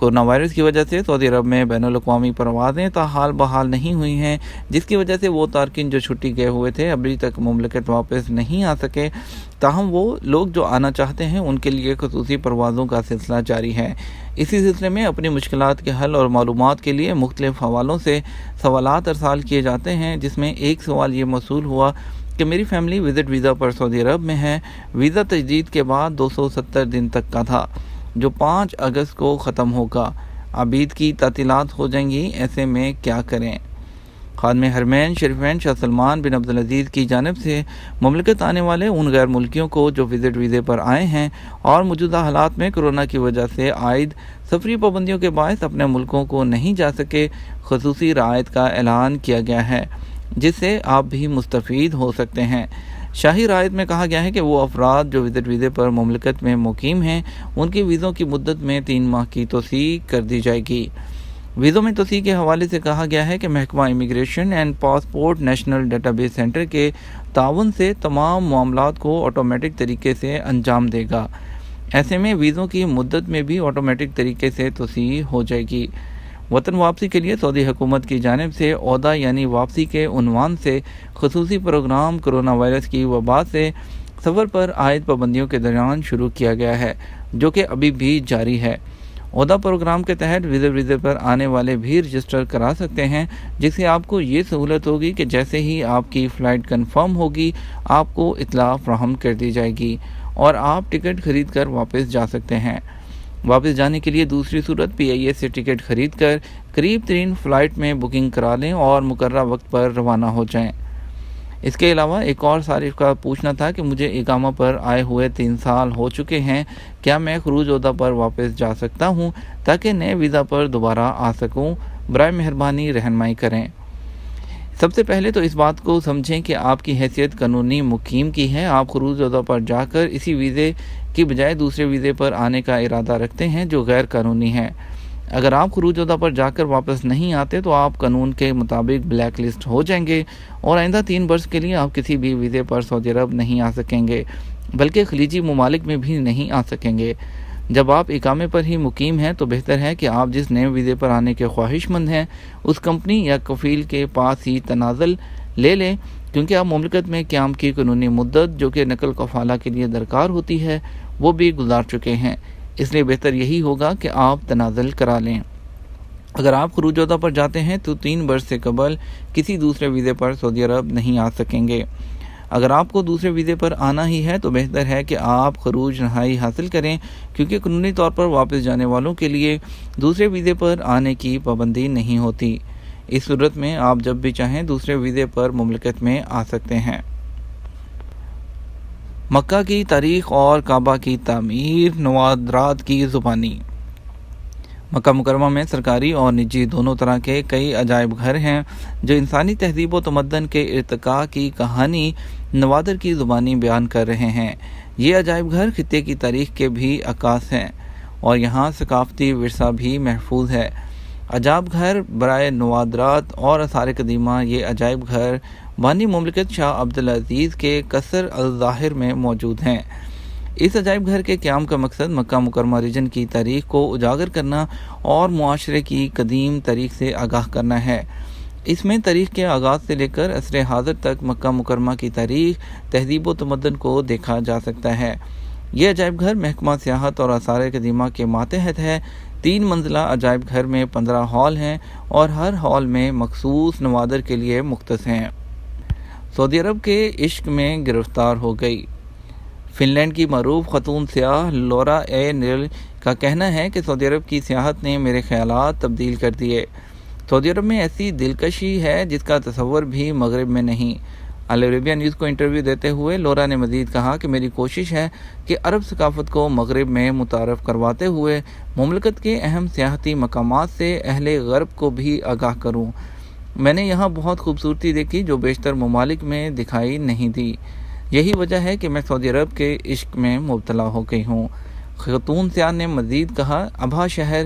Corona virus کی وجہ سے سعودی عرب میں بین الاقوامی پروازیں تاحال بحال نہیں ہوئی ہیں، جس کی وجہ سے وہ تارکین جو چھٹی گئے ہوئے تھے ابھی تک مملکت واپس نہیں آ سکے۔ تاہم وہ لوگ جو آنا چاہتے ہیں ان کے لیے خصوصی پروازوں کا سلسلہ جاری ہے۔ اسی سلسلے میں اپنی مشکلات کے حل اور معلومات کے لیے مختلف حوالوں سے سوالات ارسال کیے جاتے ہیں، جس میں ایک سوال یہ موصول ہوا کہ میری فیملی وزٹ ویزا پر سعودی عرب میں ہے۔ ویزا تجدید کے بعد 270 دن تک کا تھا، جو 5 اگست کو ختم ہوگا۔ اب عید کی تعطیلات ہو جائیں گی، ایسے میں کیا کریں؟ خادم حرمین شریفین شاہ سلمان بن عبدالعزیز کی جانب سے مملکت آنے والے ان غیر ملکیوں کو جو وزٹ ویزے پر آئے ہیں اور موجودہ حالات میں کورونا کی وجہ سے عائد سفری پابندیوں کے باعث اپنے ملکوں کو نہیں جا سکے، خصوصی رعایت کا اعلان کیا گیا ہے، جس سے آپ بھی مستفید ہو سکتے ہیں۔ شاہی رعایت میں کہا گیا ہے کہ وہ افراد جو وزٹ ویزے پر مملکت میں مقیم ہیں ان کی ویزوں کی مدت میں 3 ماہ کی توسیع کر دی جائے گی۔ ویزوں میں توسیع کے حوالے سے کہا گیا ہے کہ محکمہ immigration and passport national data base centre کے تعاون سے تمام معاملات کو آٹومیٹک طریقے سے انجام دے گا۔ ایسے میں ویزوں کی مدت میں بھی آٹومیٹک طریقے سے توسیع ہو جائے گی۔ وطن واپسی کے لیے سعودی حکومت کی جانب سے عودہ یعنی واپسی کے عنوان سے خصوصی پروگرام کورونا وائرس کی وبا سے سفر پر عائد پابندیوں کے دوران شروع کیا گیا ہے، جو کہ ابھی بھی جاری ہے۔ عودہ پروگرام کے تحت وزٹ ویزے پر آنے والے بھی رجسٹر کرا سکتے ہیں، جس سے آپ کو یہ سہولت ہوگی کہ جیسے ہی آپ کی فلائٹ کنفرم ہوگی آپ کو اطلاع فراہم کر دی جائے گی اور آپ ٹکٹ خرید کر واپس جا سکتے ہیں۔ واپس جانے کے لیے دوسری صورت PIA سے ٹکٹ خرید کر قریب ترین فلائٹ میں بکنگ کرا لیں اور مقررہ وقت پر روانہ ہو جائیں۔ اس کے علاوہ ایک اور صارف کا پوچھنا تھا کہ مجھے اقامہ پر آئے ہوئے 3 سال ہو چکے ہیں، کیا میں خروج عہدہ پر واپس جا سکتا ہوں تاکہ نئے ویزا پر دوبارہ آ سکوں؟ برائے مہربانی رہنمائی کریں۔ سب سے پہلے تو اس بات کو سمجھیں کہ آپ کی حیثیت قانونی مقیم کی ہے۔ آپ خروج عہدہ پر جا کر اسی ویزے کی بجائے دوسرے ویزے پر آنے کا ارادہ رکھتے ہیں جو غیر قانونی ہے۔ اگر آپ خروج عہدہ پر جا کر واپس نہیں آتے تو آپ قانون کے مطابق بلیک لسٹ ہو جائیں گے اور آئندہ 3 برس کے لیے آپ کسی بھی ویزے پر سعودی عرب نہیں آ سکیں گے، بلکہ خلیجی ممالک میں بھی نہیں آ سکیں گے۔ جب آپ اقامے پر ہی مقیم ہیں تو بہتر ہے کہ آپ جس نئے ویزے پر آنے کے خواہش مند ہیں اس کمپنی یا کفیل کے پاس ہی تنازل لے لیں، کیونکہ آپ مملکت میں قیام کی قانونی مدت جو کہ نقل کفالہ کے لیے درکار ہوتی ہے وہ بھی گزار چکے ہیں۔ اس لیے بہتر یہی ہوگا کہ آپ تنازل کرا لیں۔ اگر آپ خروج عہدہ پر جاتے ہیں تو 3 برس سے قبل کسی دوسرے ویزے پر سعودی عرب نہیں آ سکیں گے۔ اگر آپ کو دوسرے ویزے پر آنا ہی ہے تو بہتر ہے کہ آپ خروج رہائی حاصل کریں، کیونکہ قانونی طور پر واپس جانے والوں کے لیے دوسرے ویزے پر آنے کی پابندی نہیں ہوتی۔ اس صورت میں آپ جب بھی چاہیں دوسرے ویزے پر مملکت میں آ سکتے ہیں۔ مکہ کی تاریخ اور کعبہ کی تعمیر، نوادرات کی زبانی۔ مکہ مکرمہ میں سرکاری اور نجی دونوں طرح کے کئی عجائب گھر ہیں جو انسانی تہذیب و تمدن کے ارتقاء کی کہانی نوادر کی زبانی بیان کر رہے ہیں۔ یہ عجائب گھر خطے کی تاریخ کے بھی عکاس ہیں اور یہاں ثقافتی ورثہ بھی محفوظ ہے۔ عجائب گھر برائے نوادرات اور آثار قدیمہ۔ یہ عجائب گھر بانی مملکت شاہ عبدالعزیز کے قصر الظاہر میں موجود ہیں۔ اس عجائب گھر کے قیام کا مقصد مکہ مکرمہ ریجن کی تاریخ کو اجاگر کرنا اور معاشرے کی قدیم تاریخ سے آگاہ کرنا ہے۔ اس میں تاریخ کے آغاز سے لے کر عصر حاضر تک مکہ مکرمہ کی تاریخ، تہذیب و تمدن کو دیکھا جا سکتا ہے۔ یہ عجائب گھر محکمہ سیاحت اور آثار قدیمہ کے ماتحت ہے۔ 3 منزلہ عجائب گھر میں 15 ہال ہیں اور ہر ہال میں مخصوص نوادر کے لیے مختص ہیں۔ سعودی عرب کے عشق میں گرفتار ہو گئی۔ فن لینڈ کی معروف خاتون سیاح لورا اے نیل کا کہنا ہے کہ سعودی عرب کی سیاحت نے میرے خیالات تبدیل کر دیے۔ سعودی عرب میں ایسی دلکشی ہے جس کا تصور بھی مغرب میں نہیں۔ العربیہ نیوز کو انٹرویو دیتے ہوئے لورا نے مزید کہا کہ میری کوشش ہے کہ عرب ثقافت کو مغرب میں متعارف کرواتے ہوئے مملکت کے اہم سیاحتی مقامات سے اہل غرب کو بھی آگاہ کروں۔ میں نے یہاں بہت خوبصورتی دیکھی جو بیشتر ممالک میں دکھائی نہیں دی۔ یہی وجہ ہے کہ میں سعودی عرب کے عشق میں مبتلا ہو گئی ہوں۔ خاتون سیاح نے مزید کہا، ابھا شہر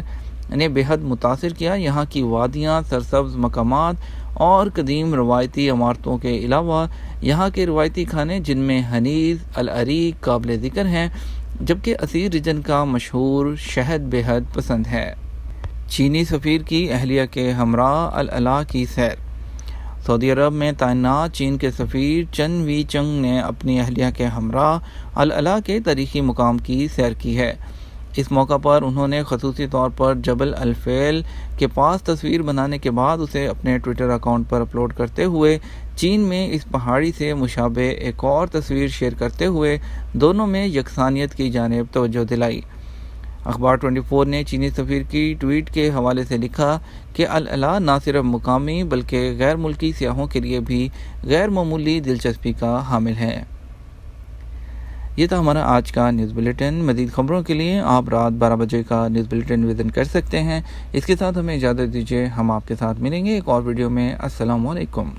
نے بے حد متاثر کیا۔ یہاں کی وادیاں، سرسبز مقامات اور قدیم روایتی عمارتوں کے علاوہ یہاں کے روایتی کھانے جن میں حنیذ، العریق قابل ذکر ہیں، جبکہ اسیر ریجن کا مشہور شہد بے حد پسند ہے۔ چینی سفیر کی اہلیہ کے ہمراہ العلا کی سیر۔ سعودی عرب میں تعینات چین کے سفیر چن وی چنگ نے اپنی اہلیہ کے ہمراہ العلا کے تاریخی مقام کی سیر کی ہے۔ اس موقع پر انہوں نے خصوصی طور پر جبل الفیل کے پاس تصویر بنانے کے بعد اسے اپنے ٹویٹر اکاؤنٹ پر اپلوڈ کرتے ہوئے چین میں اس پہاڑی سے مشابہ ایک اور تصویر شیئر کرتے ہوئے دونوں میں یکسانیت کی جانب توجہ دلائی۔ اخبار 24 نے چینی سفیر کی ٹویٹ کے حوالے سے لکھا کہ العلا نہ صرف مقامی بلکہ غیر ملکی سیاحوں کے لیے بھی غیر معمولی دلچسپی کا حامل ہے۔ یہ تھا ہمارا آج کا نیوز بلیٹن۔ مزید خبروں کے لیے آپ رات 12 بجے کا نیوز بلیٹن وزٹ کر سکتے ہیں۔ اس کے ساتھ ہمیں اجازت دیجیے، ہم آپ کے ساتھ ملیں گے ایک اور ویڈیو میں۔ السلام علیکم۔